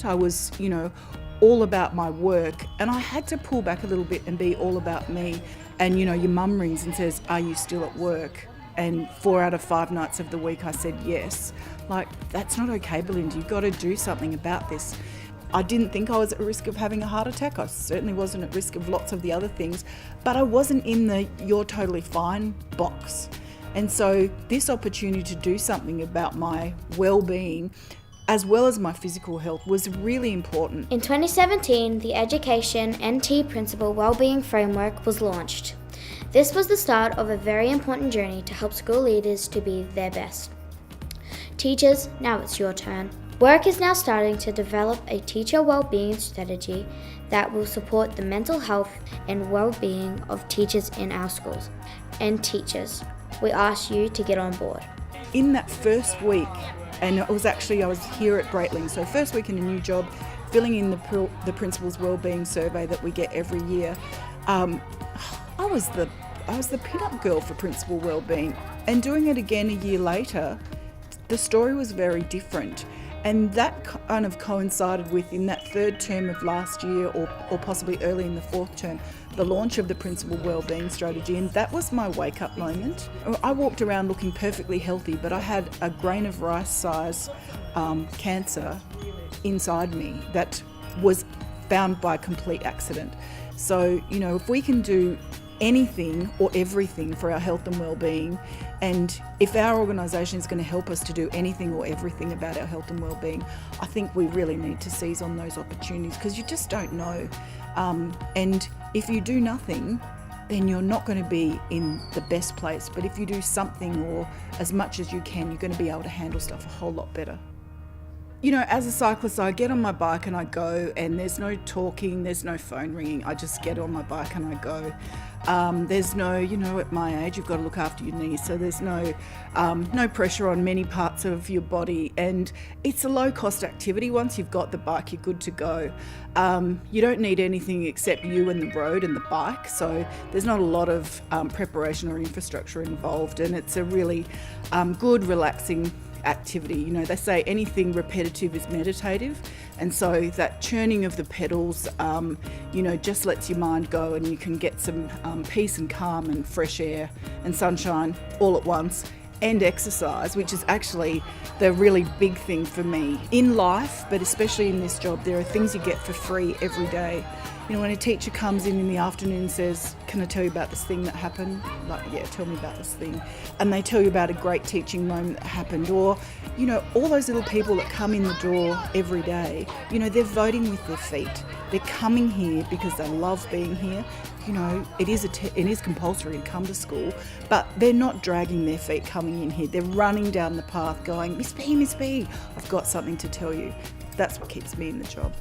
it. I was, all about my work, and I had to pull back a little bit and be all about me. And, your mum rings and says, "Are you still at work?" And 4 out of 5 nights of the week I said yes. Like, that's not okay, Belinda. You've got to do something about this. I didn't think I was at risk of having a heart attack. I certainly wasn't at risk of lots of the other things, but I wasn't in the "you're totally fine" box. And so this opportunity to do something about my well-being as well as my physical health was really important. In 2017, the Education NT Principal Wellbeing Framework was launched. This was the start of a very important journey to help school leaders to be their best. Teachers, now it's your turn. Work is now starting to develop a teacher well-being strategy that will support the mental health and well-being of teachers in our schools. And teachers, we ask you to get on board. In that first week, and I was here at Breitling, so first week in a new job, filling in the principal's wellbeing survey that we get every year. I was the pin-up girl for principal wellbeing, and doing it again a year later, the story was very different. And that kind of coincided with, in that third term of last year, or possibly early in the fourth term, the launch of the Principal Wellbeing Strategy, and that was my wake-up moment. I walked around looking perfectly healthy, but I had a grain of rice size cancer inside me that was found by complete accident. So, if we can do anything or everything for our health and well-being, and if our organisation is going to help us to do anything or everything about our health and well-being, I think we really need to seize on those opportunities, because you just don't know. And if you do nothing, then you're not going to be in the best place. But if you do something, or as much as you can, you're going to be able to handle stuff a whole lot better. As a cyclist, I get on my bike and I go, and there's no talking, there's no phone ringing. I just get on my bike and I go. There's no, at my age, you've got to look after your knees, so there's no pressure on many parts of your body, and it's a low-cost activity. Once you've got the bike, you're good to go. You don't need anything except you and the road and the bike, so there's not a lot of preparation or infrastructure involved, and it's a really good, relaxing activity. They say anything repetitive is meditative, and so that churning of the pedals just lets your mind go, and you can get some peace and calm and fresh air and sunshine all at once, and exercise, which is actually the really big thing for me in life, but especially in this job. There are things you get for free every day. When a teacher comes in the afternoon and says, "Can I tell you about this thing that happened?" Like, yeah, tell me about this thing. And they tell you about a great teaching moment that happened. Or, all those little people that come in the door every day, they're voting with their feet. They're coming here because they love being here. It is compulsory to come to school, but they're not dragging their feet coming in here. They're running down the path going, "Miss B, I've got something to tell you." That's what keeps me in the job.